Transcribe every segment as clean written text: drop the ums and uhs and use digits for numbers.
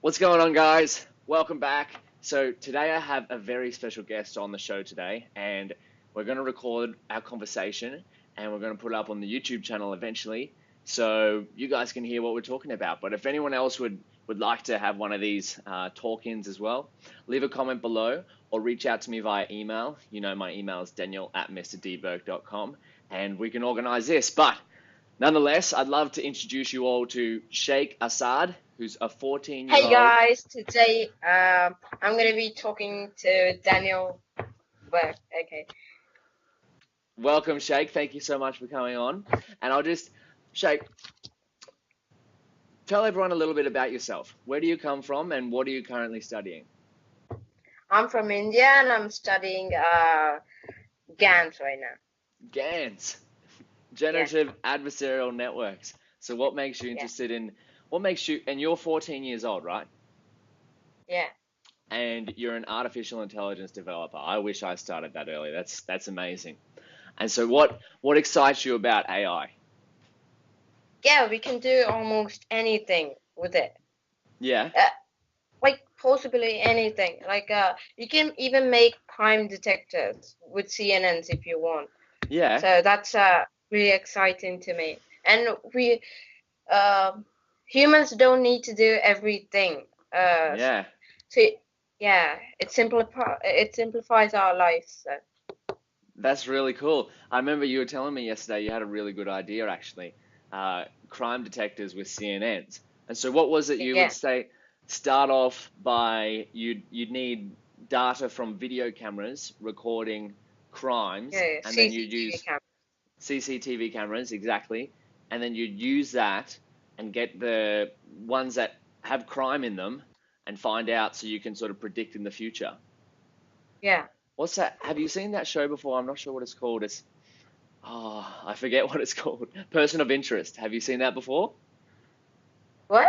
What's going on, guys? Welcome back. So today I have a very special guest on the show today, and we're going to record our conversation and we're going to put it up on the YouTube channel eventually so you guys can hear what we're talking about. But if anyone else would like to have one of these talk-ins as well, leave a comment below or reach out to me via email. You know my email is daniel@mrdberg.com, and we can organize this. But nonetheless, I'd love to introduce you all to Shaik Asad, who's a 14-year-old. Hey guys, today I'm going to be talking to Daniel. Okay. Welcome, Shaik. Thank you so much for coming on. And Shaik, tell everyone a little bit about yourself. Where do you come from and what are you currently studying? I'm from India and I'm studying GANs right now. GANs, Generative Adversarial Networks. So what makes you interested in, and you're 14 years old, right? Yeah. And you're an artificial intelligence developer. I wish I started that early. That's amazing. And so what excites you about AI? Yeah, we can do almost anything with it. Yeah. Like possibly anything. Like you can even make crime detectors with CNNs if you want. Yeah. So that's really exciting to me. And we humans don't need to do everything. Yeah. So yeah, it simplifies our lives. So. That's really cool. I remember you were telling me yesterday you had a really good idea, actually. Crime detectors with CNNs. And so what was it you would say? Start off by you'd need data from video cameras recording crimes, and then you'd use CCTV cameras, exactly, and then you'd use that and get the ones that have crime in them and find out so you can sort of predict in the future. Yeah. What's that? Have you seen that show before? I'm not sure what it's called. I forget what it's called. Person of Interest. Have you seen that before? What?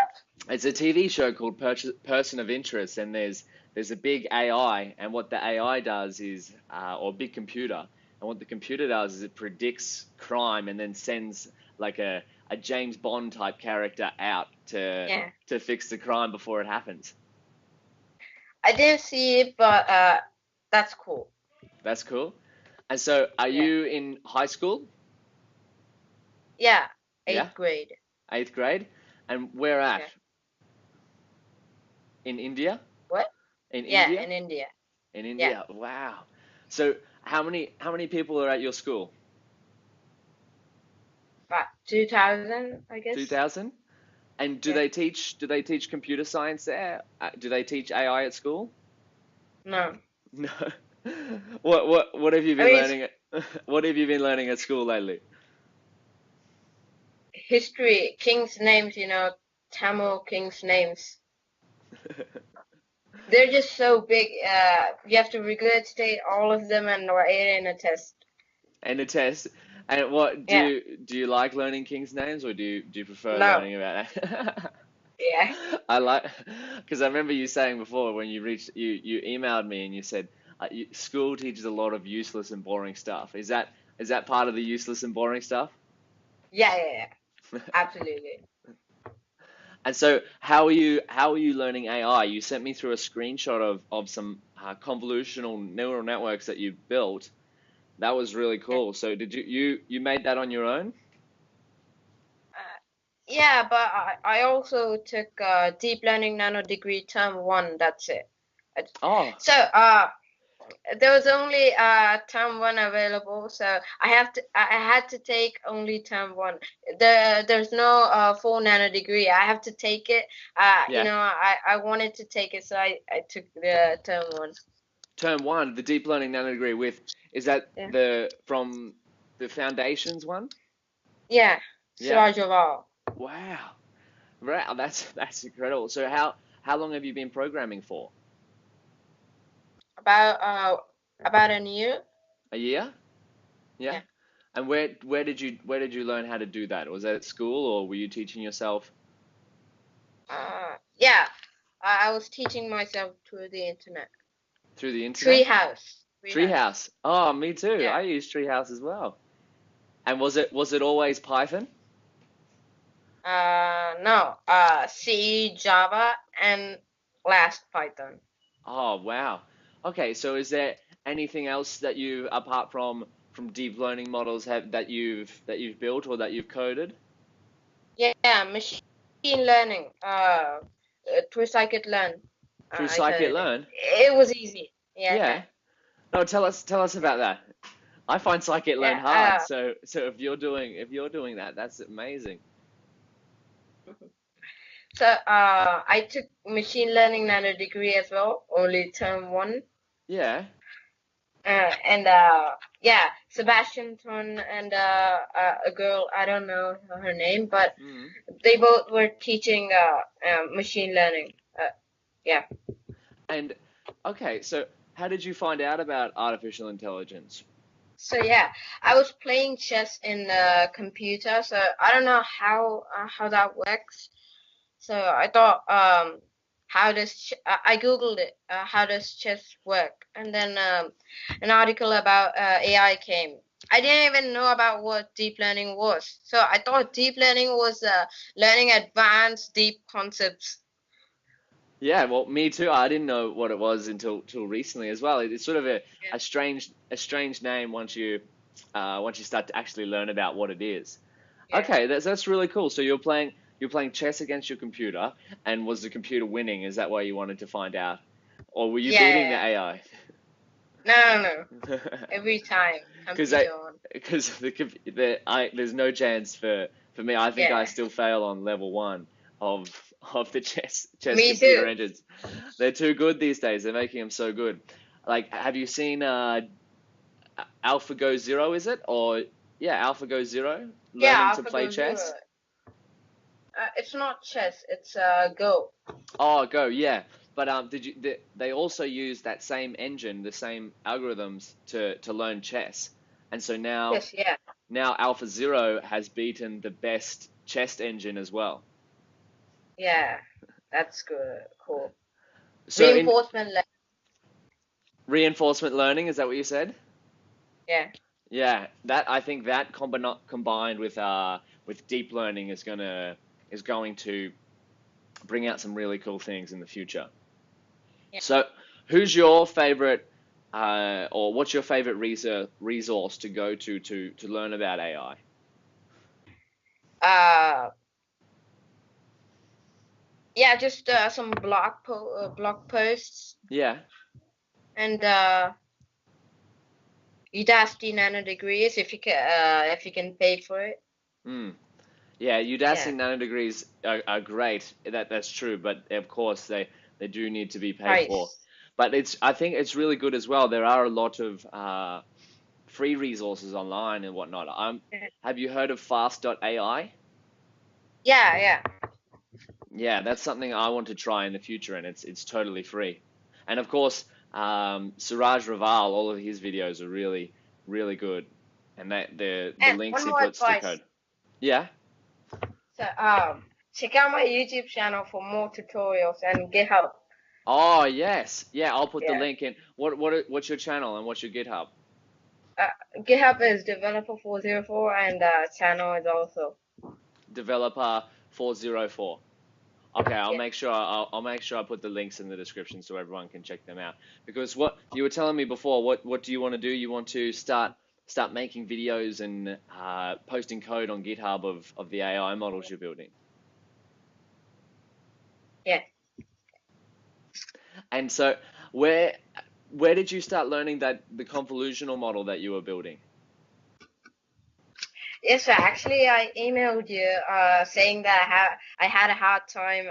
It's a TV show called Person of Interest, and there's a big AI, and what the AI does is, or big computer, and what the computer does is it predicts crime and then sends like a James Bond type character out to fix the crime before it happens. I didn't see it, but that's cool. That's cool. And so, are you in high school? Yeah, eighth grade. 8th grade? And where at? In India? What? In India? In India. In India. Wow. So how many people are at your school? About 2,000, I guess. 2,000? And do they teach computer science there? Do they teach AI at school? No. No. What have you been learning what have you been learning at school lately? History, kings' names, Tamil kings' names. They're just so big. You have to regurgitate all of them and write it in a test. And a test. And what do you like learning kings' names, or do you prefer learning about that? Yeah. I like, because I remember you saying before when you emailed me and you said school teaches a lot of useless and boring stuff. Is that part of the useless and boring stuff? Yeah. Absolutely. And so how are you learning AI? You sent me through a screenshot of some convolutional neural networks that you built. That was really cool. So did you made that on your own? Yeah, but I also took deep learning nano degree term 1. That's it. Oh. So there was only term 1 available, so I had to take only term 1. There's no 4 nano degree. I have to take it. I wanted to take it, so I took the term 1. Term 1, the deep learning nano degree is that from the foundations one? Yeah. Suraj Oval. Wow. Wow, that's incredible. So how long have you been programming for? About a year. A year? Yeah. And where did you learn how to do that? Was that at school or were you teaching yourself? Yeah. I was teaching myself through the internet. Through the internet? Treehouse. Oh, me too. Yeah. I use Treehouse as well. And was it always Python? No. C, Java, and last Python. Oh, wow. Okay, so is there anything else that you, apart from deep learning models, that you've built or that you've coded? Yeah, machine learning. Through scikit-learn. Through I coded it. scikit-learn? It was easy. Yeah, Yeah. No, tell us about that. I find scikit-learn yeah. hard, so if you're doing that, that's amazing. So I took machine learning nano degree as well, only term one. Yeah. And yeah, Sebastian Ton and a girl, I don't know her name, but Mm. they both were teaching machine learning. Yeah. And okay, so how did you find out about artificial intelligence? So yeah, I was playing chess in the computer, so I don't know how that works. So I thought, how does I googled it, how does chess work, and then an article about AI came. I didn't even know about what deep learning was, so I thought deep learning was learning advanced deep concepts. Yeah, well, me too. I didn't know what it was until recently as well. It's sort of a, Yeah, a strange a strange name once you start to actually learn about what it is. yeah, Okay, that's really cool. So you're playing chess against your computer, and was the computer winning? Is that why you wanted to find out, or were you yeah, beating the yeah. AI? No, no, no. Every time Because I computer on. because there's no chance for me. I think I Yeah, still fail on level one of the chess me computer too. engines. They're too good these days. They're making them so good. Like, have you seen AlphaGo Zero? Is it, or yeah, AlphaGo Zero? Learning Yeah, to play AlphaGo Zero. chess. It's not chess. It's Go. Oh, Go, yeah. But they also use that same engine, the same algorithms to learn chess, and so now Yes, yeah, now Alpha Zero has beaten the best chess engine as well. yeah. That's good. Cool. So in Reinforcement learning. reinforcement learning, is that what you said? Yeah, Yeah, that I think that combined with deep learning is going to bring out some really cool things in the future. yeah. So, who's your favorite, or what's your favorite resource to go to learn about AI? Uh, yeah. Just some blog posts Yeah. and Udacity nanodegrees if you can pay for it. Mm. Yeah, Udacity Yeah, nanodegrees are great. That's true, but of course they do need to be paid for. price. But I think it's really good as well. There are a lot of free resources online and whatnot. Have you heard of Fast.ai? Yeah, yeah. Yeah, that's something I want to try in the future, and it's totally free. And of course, Suraj Raval, all of his videos are really really good, and that the And links one he more puts to advice. code. Yeah. So check out my YouTube channel for more tutorials and GitHub. Oh yes, yeah. I'll put the Yeah. link in. What's your channel and what's your GitHub? Uh, GitHub is developer 404 and channel is also. Developer 404. Okay, I'll Yeah. make sure I'll make sure I put the links in the description so everyone can check them out. Because what you were telling me before, what do you want to do? You want to start making videos and posting code on GitHub of the AI models you're building. Yeah. And so where where did you start learning that the convolutional model that you were building? Yes, so actually, I emailed you saying that I had a hard time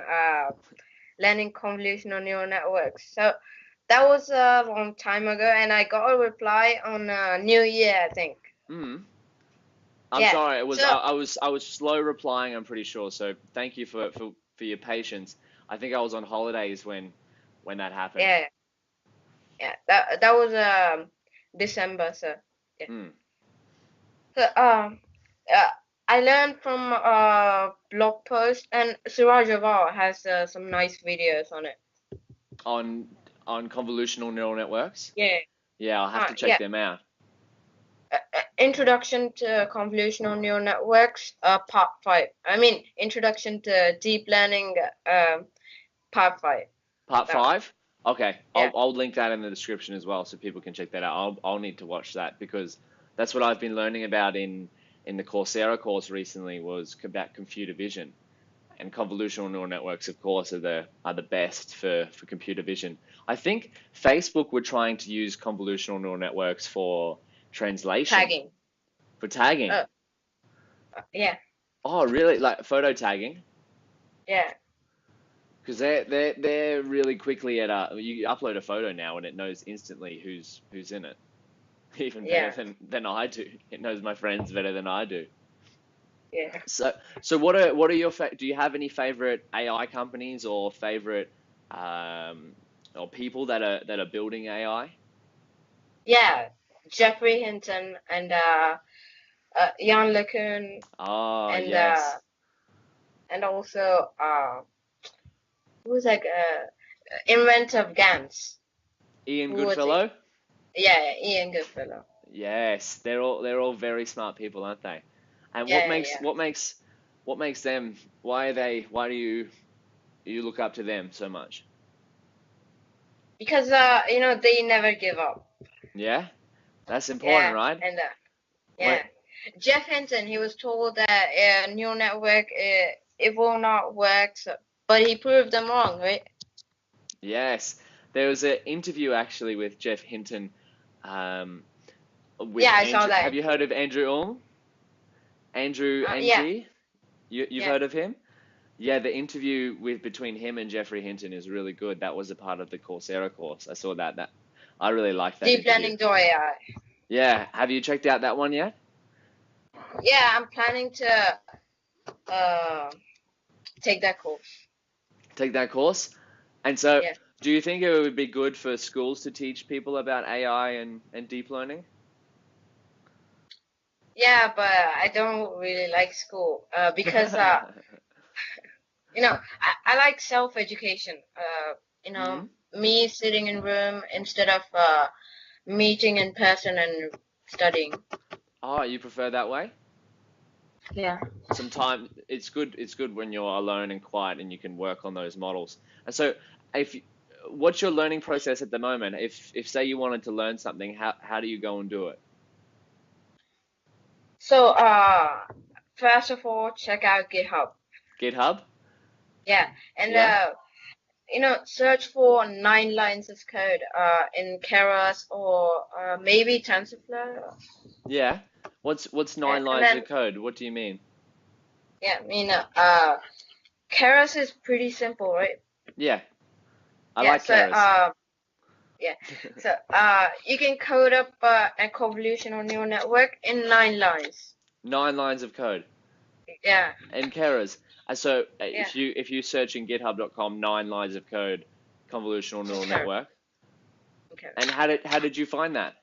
learning convolutional neural networks. So that was a long time ago, and I got a reply on New Year, I think. Hmm. I'm Yeah. sorry. It was So I was slow replying. I'm pretty sure. So thank you for your patience. I think I was on holidays when that happened. yeah, yeah. That was December. So yeah. Hmm. So uh, I learned from blog post, and Suraj Aval has some nice videos on it. On convolutional neural networks. Yeah. Yeah, I'll have to check Yeah. them out. Introduction to Convolutional Neural Networks, Part 5. I mean, Introduction to Deep Learning, Part 5. Part That one. 5? Okay, Yeah. I'll link that in the description as well so people can check that out. I'll need to watch that because that's what I've been learning about in the Coursera course recently was about computer vision. And convolutional neural networks, of course, are the best for computer vision. I think Facebook were trying to use convolutional neural networks for translation, Tagging. for tagging. Uh, yeah. Oh, really? Like photo tagging? Yeah. Because they're really quickly at you upload a photo now and it knows instantly who's in it. Even better Yeah. than I do. It knows my friends better than I do. Yeah. So what are your do you have any favorite AI companies or favorite or people that are building AI? Yeah. Geoffrey Hinton and Jan LeCun Oh, and yes. also who was like inventor of GANs. Ian Who was it? Goodfellow? Yeah, Ian Goodfellow. Yes, they're all very smart people, aren't they? And what Yeah, makes yeah. what makes them why do you look up to them so much? Because they never give up. Yeah? That's important, Yeah, right? and What yeah. Jeff Hinton, he was told that neural network it will not work, but he proved them wrong, right? Yes. There was an interview actually with Jeff Hinton um, Yeah, with I saw Andrew. that Have you heard interview. of Andrew Ong? Andrew Yeah, NG? You've yeah. heard of him? Yeah, the interview with between him and Geoffrey Hinton is really good. That was a part of the Coursera course. I saw that. I really liked that Deep interview. learning to AI. Yeah, have you checked out that one yet? Yeah, I'm planning to uh, take that course. Take that course? And so, Yeah. do you think it would be good for schools to teach people about AI and deep learning? Yeah, but I don't really like school because I like self-education. Hmm. Me sitting in room instead of meeting in person and studying. Oh, you prefer that way? Yeah. Sometimes it's good when you're alone and quiet and you can work on those models. And so, if you- what's your learning process at the moment? If say you wanted to learn something, how do you go and do it? So first of all, check out GitHub. GitHub? Yeah, and Yeah? search for 9 lines of code in Keras or maybe TensorFlow. Yeah. What's 9 lines And of code? What do you mean? yeah, Keras is pretty simple, right? Yeah, I Yeah, like so Keras. yeah, so you can code up a convolutional neural network in 9 lines. 9 lines of code Yeah, and Keras. And so yeah, if you search in github.com 9 lines of code convolutional neural okay, network, okay. and how did you find that?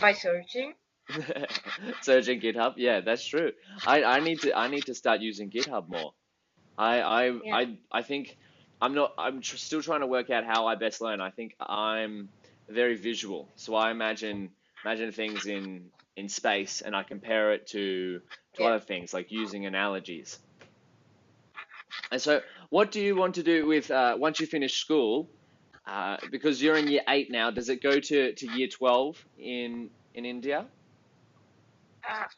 By searching. Searching GitHub, yeah, that's true. I need to start using GitHub more. I I Yeah, I think still trying to work out how I best learn. I think I'm very visual, so I imagine things in space and I compare it to yeah. other things like using analogies. And so, what do you want to do with once you finish school? Because you're in year 8 now, does it go to year 12 in India?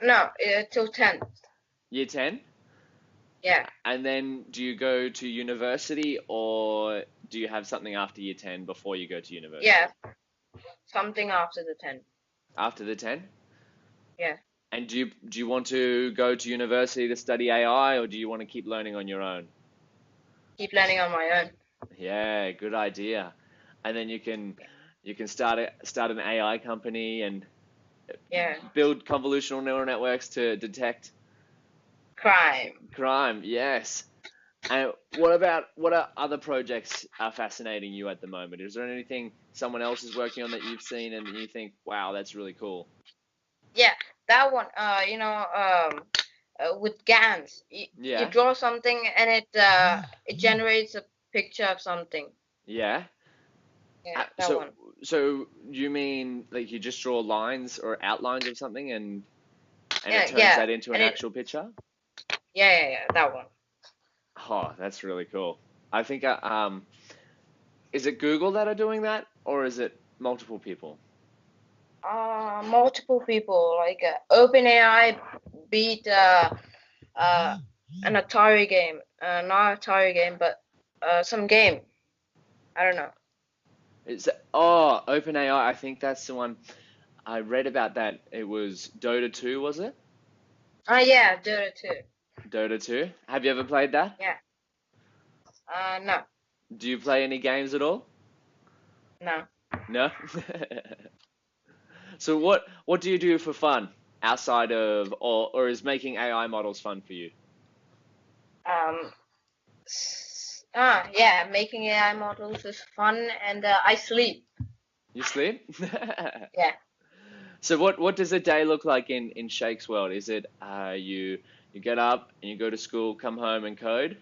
No, till 10. Year 10? Yeah, And then do you go to university or do you have something after year 10 before you go to yeah, university? something after the 10. After the 10? Yeah, And do you want to go to university to study AI or do you want to keep learning on your own? keep learning on my own. Yeah, good idea. And then you can start an AI company and Yeah, build convolutional neural networks to detect crime. crime. Yes. And what are other projects are fascinating you at the moment? Is there anything someone else is working on that you've seen and you think, wow, that's really cool? Yeah, that one. With GANs, you Yeah, draw something and it generates a picture of something. yeah. Yeah, that So one. you mean like you just draw lines or outlines of something and it Yeah, turns yeah, that into an and actual picture? yeah, that one. Oh, that's really cool. I think is it Google that are doing that, or is it multiple people? Multiple people, like OpenAI beat uh, an Atari game, not Atari game, but some game. I don't know. OpenAI. I think that's the one I read about that. It was Dota 2, was it? Yeah, Dota 2. Dota 2. Have you ever played that? Yeah. No, Do you play any games at all? no. No? So what do you do for fun outside of or is making AI models fun for you? Um, yeah, making AI models is fun, and I sleep. You sleep? Yeah. So what does a day look like in Shake's world? Is it you get up and you go to school, come home and code?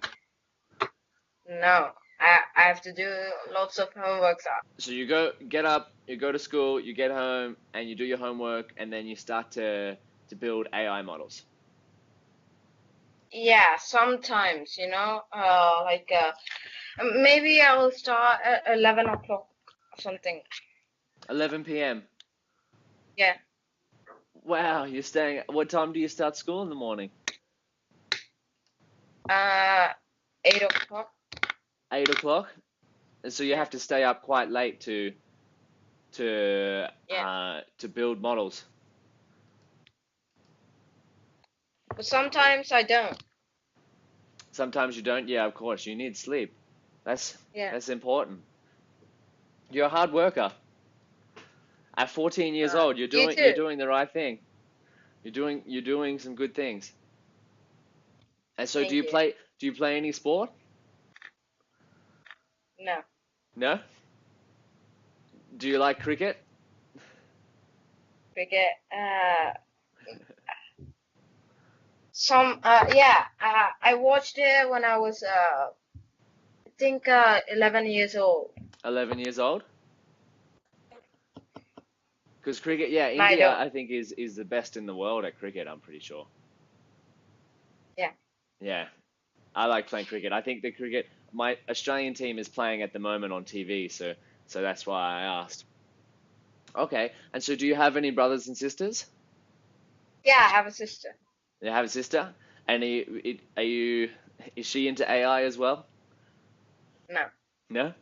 No, I have to do lots of homework. So you get up, you go to school, you get home and you do your homework and then you start to build AI models. Yeah, sometimes, like maybe I will start at 11 o'clock or something. 11 p.m. Yeah, Wow, what time do you start school in the morning? uh, 8 o'clock. 8 o'clock? And so you Yeah, have to stay up quite late yeah. to build models. But sometimes I don't. Sometimes you don't. Yeah, of course, you need sleep. That's Yeah. that's important. You're a hard worker. At 14 years old, You you're too. doing the right thing. You're doing some good things. And so Thank you. do you play any sport? No. No? Do you like cricket? Cricket. Yeah. I watched it when I was I think 11 years old. 11 years old? Because cricket, yeah, No, I India don't. I think is the best in the world at cricket, I'm pretty sure. Yeah. Yeah. I like playing cricket. I think my Australian team is playing at the moment on TV, so that's why I asked. Okay. And so do you have any brothers and sisters? Yeah, I have a sister. You have a sister? And is she into AI as well? No. No?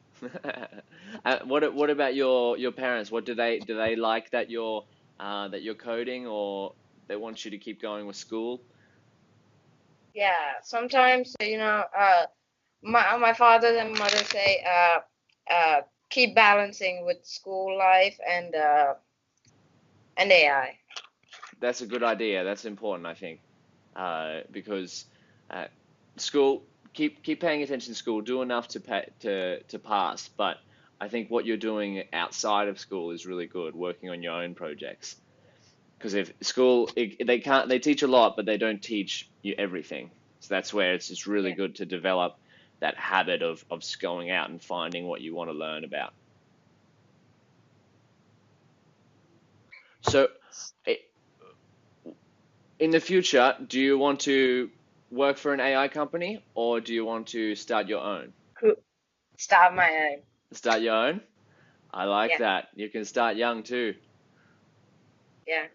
What about your parents? What do they like that you're coding or they want you to keep going with school? Yeah. Sometimes, my father and mother say, keep balancing with school life and AI. That's a good idea. That's important, I think, because uh, school keep paying attention to school. Do enough to pass, but I think what you're doing outside of school is really good. Working on your own projects, because if school they teach a lot, but they don't teach you everything. So that's where it's just really Yeah. good to develop that habit of going out and finding what you want to learn about. So, in the future, do you want to work for an AI company or do you want to start your own? Cool. Start my own. Start your own? I like Yeah. that. You can start young too. Yeah.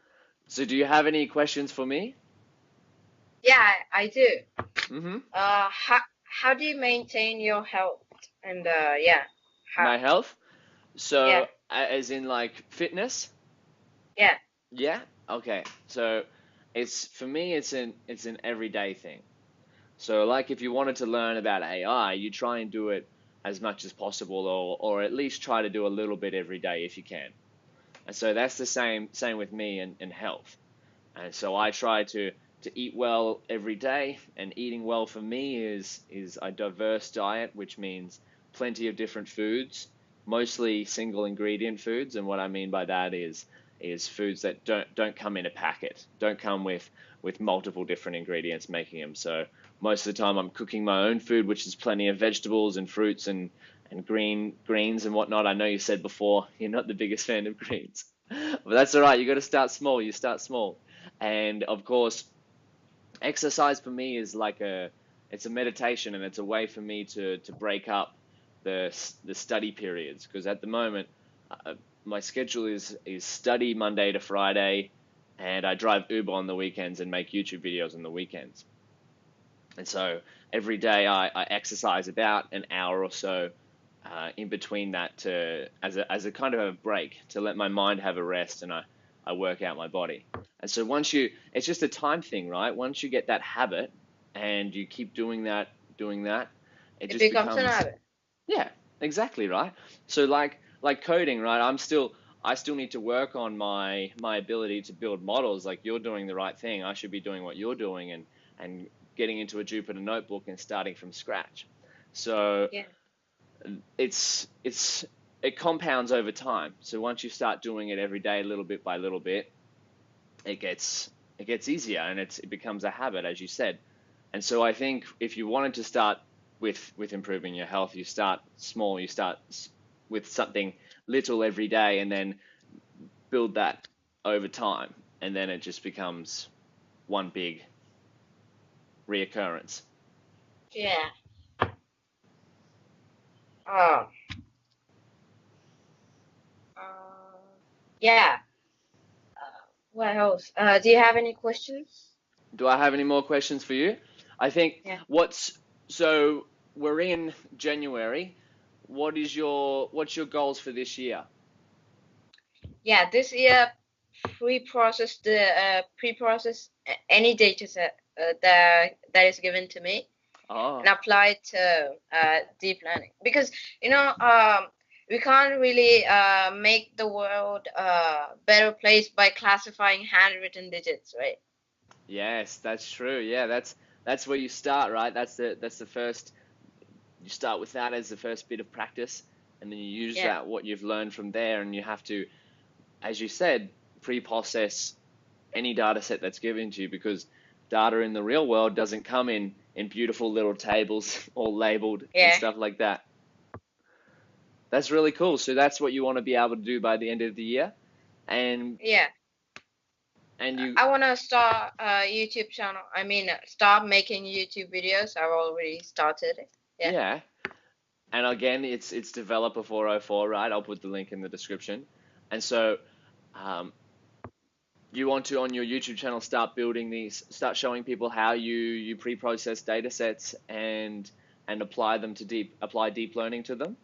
So, do you have any questions for me? Yeah, I do. Mm-hmm. How do you maintain your health? And yeah, how? My health? Yeah. So, as in like fitness? Yeah. Yeah? Okay. So, for me, it's an everyday thing. So, like if you wanted to learn about AI, you try and do it as much as possible or at least try to do a little bit every day if you can. And so that's the same with me and health. And so I try to eat well every day. And eating well for me is a diverse diet, which means plenty of different foods, mostly single ingredient foods. And what I mean by that is foods that don't come in a packet, don't come with multiple different ingredients making them. So most of the time I'm cooking my own food, which is plenty of vegetables and fruits and greens and whatnot. I know you said before you're not the biggest fan of greens, but that's all right. You got to start small. You start small, and of course, exercise for me is like it's a meditation, and it's a way for me to break up the study periods, because at the moment my schedule is study Monday to Friday, and I drive Uber on the weekends and make YouTube videos on the weekends. And so every day I exercise about an hour or so in between that as a kind of a break, to let my mind have a rest, and I work out my body. And so it's just a time thing, right? Once you get that habit and you keep doing that, it just becomes an becomes, habit. yeah, exactly, right? So like coding, right? I still need to work on my ability to build models. Like, you're doing the right thing. I should be doing what you're doing, and getting into a Jupyter notebook and starting from scratch. So Yeah. it compounds over time. So once you start doing it every day, little bit by little bit, it gets easier, and it becomes a habit, as you said. And so I think if you wanted to start with improving your health, you start small. You start with something little every day, and then build that over time, and then it just becomes one big reoccurrence. Yeah. Uh, yeah. What else? Do you have any questions? Do I have any more questions for you? I think Yeah. so we're in January. What's your goals for this year? Yeah, this year pre-process any data set that is given to me, Oh, and apply it to deep learning, because we can't really make the world a better place by classifying handwritten digits, right? yes, that's true. Yeah, that's where you start, right? That's the first. You start with that as the first bit of practice, and then you use Yeah. that, what you've learned from there, and you have to, as you said, pre-process any data set that's given to you, because data in the real world doesn't come in beautiful little tables all labeled and Yeah. stuff like that. That's really cool. So that's what you want to be able to do by the end of the year, and Yeah. you, I want to start a YouTube channel. I mean, start making YouTube videos. I've already started it. Yeah. yeah. And again, it's developer 404, right? I'll put the link in the description. And so, um, you want to, on your YouTube channel, start showing people how you pre-process data sets, and apply deep learning to them.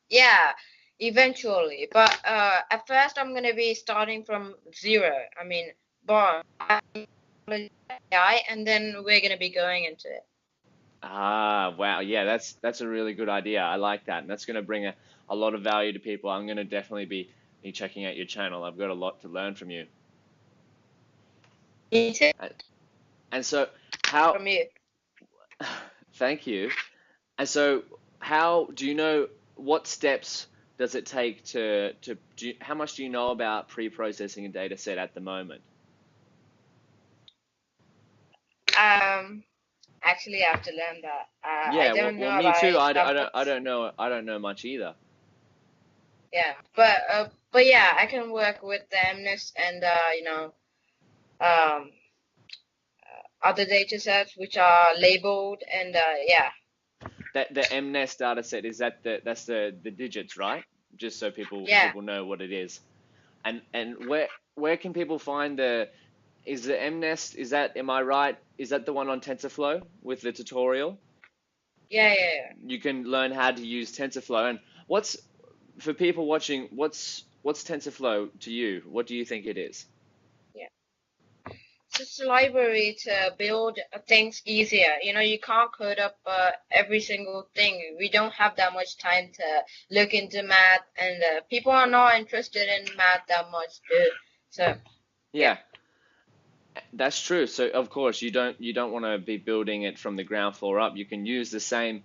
Yeah, eventually. But at first, I'm gonna be starting from zero. I mean, born AI, and then we're gonna be going into it. Ah, wow. Yeah, that's a really good idea. I like that. And that's going to bring a lot of value to people. I'm going to definitely be checking out your channel. I've got a lot to learn from you. Me too. And so how, From you. thank you. And so how do you know, what steps does it take how much do you know about pre-processing a data set at the moment? Um, Actually, I have to learn that. I Yeah, don't well, know me about too. it that much. I don't know much either. Yeah, but yeah, I can work with the MNIST and um other data sets which are labeled, and yeah. That the MNES data set, is that's the digits, right? Just so Yeah. people know what it is. And where can people find is the MNES, am I right? Is that the one on TensorFlow with the tutorial? Yeah. You can learn how to use TensorFlow. And for people watching, what's TensorFlow to you? What do you think it is? Yeah. It's just a library to build things easier. You know, you can't code up every single thing. We don't have that much time to look into math, and people are not interested in math that much, too. So, yeah. Yeah, that's true. So of course you don't want to be building it from the ground floor up. You can use the same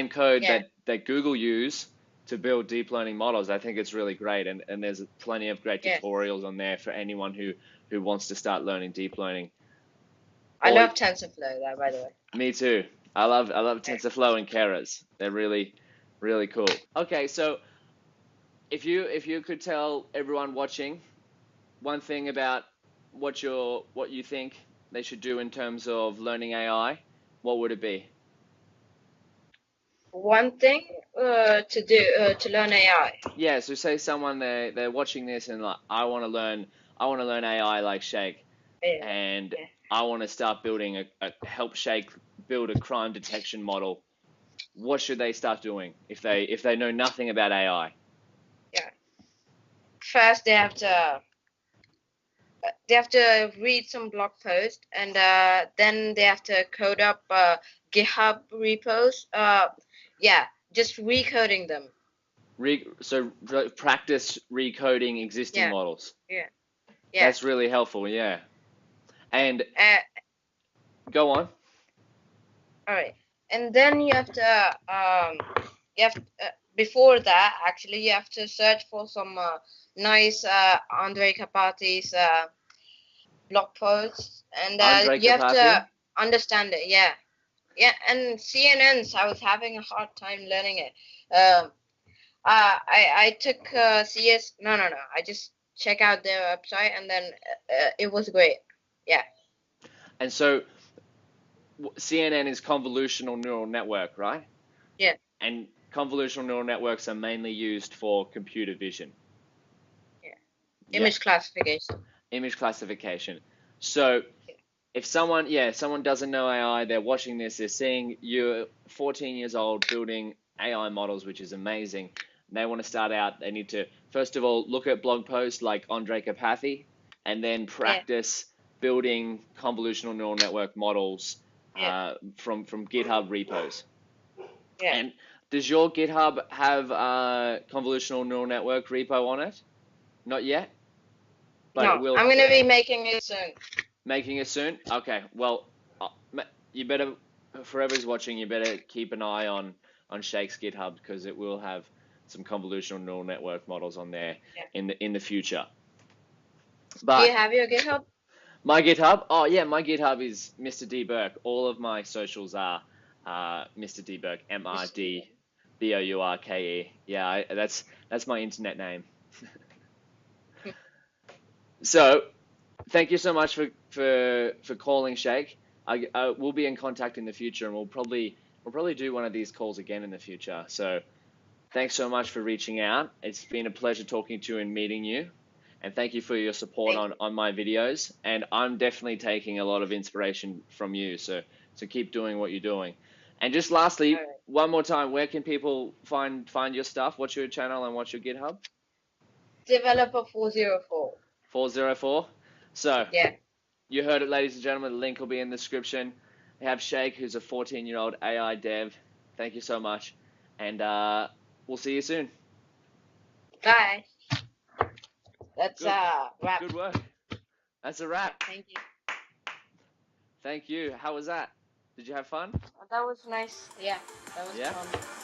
code Yeah. that Google use to build deep learning models. I think it's really great, and there's plenty of great Yeah. tutorials on there for anyone who wants to start learning deep learning. I Or love TensorFlow, that, by the way. me too. I love TensorFlow and Keras. They're really cool. Okay, so if you could tell everyone watching one thing about what you think they should do in terms of learning AI, what would it be? One thing to do to learn AI. Yeah, so say someone they're watching this and like I want to learn AI like Shaik, Yeah, and yeah. I want to start building help Shaik build a crime detection model. What should they start doing if they know nothing about AI? Yeah. First, they have to read some blog post, and then they have to code up GitHub repos. Yeah, just recoding them. Practice recoding existing Yeah, models. yeah, yeah. That's really helpful. Yeah, and Uh, go on. all right, and then you have before that actually you have to search for some nice Andre Kapati's blog posts, and Andre you have Karpathy. to understand it. Yeah, yeah, and CNNs. I was having a hard time learning it. I took CS. No. I just check out their website, and then it was great. Yeah. And so CNN is convolutional neural network, right? Yeah. And convolutional neural networks are mainly used for computer vision. Yeah. Yeah, Image classification. image classification. So Yeah. if someone doesn't know AI, they're watching this, they're seeing you're 14 years old building AI models, which is amazing. And they want to start out, they need to, first of all, look at blog posts like Andre Karpathy, and then Yeah. practice building convolutional neural network models Yeah. from GitHub repos. Yeah. And does your GitHub have a convolutional neural network repo on it? Not yet, but it No, will. I'm gonna be making it soon. Making it soon? Okay, well, you better, whoever's watching, you better keep an eye on Shaik's GitHub because it will have some convolutional neural network models on there Yeah. in the future. Do you But have your GitHub? my GitHub, oh yeah, my GitHub is Mr. D Burke. All of my socials are Mr. D Burke, MrDBourke. Yeah, that's my internet name. So thank you so much for calling, Shaik. We'll be in contact in the future, and we'll probably do one of these calls again in the future. So thanks so much for reaching out. It's been a pleasure talking to you and meeting you, and thank you for your support Thank on you. on my videos. And I'm definitely taking a lot of inspiration from you. So keep doing what you're doing. And just All lastly, right. one more time, where can people find your stuff? What's your channel and what's your GitHub? Developer 404. 404. So Yeah. you heard it, ladies and gentlemen. The link will be in the description. We have Shaik, who's a 14-year-old AI dev. Thank you so much, and we'll see you soon. Bye. That's Good, wrap. good work. That's a Yeah. wrap. Thank you. Thank you. How was that? Did you have fun? That was nice. Yeah. That was Yeah. fun.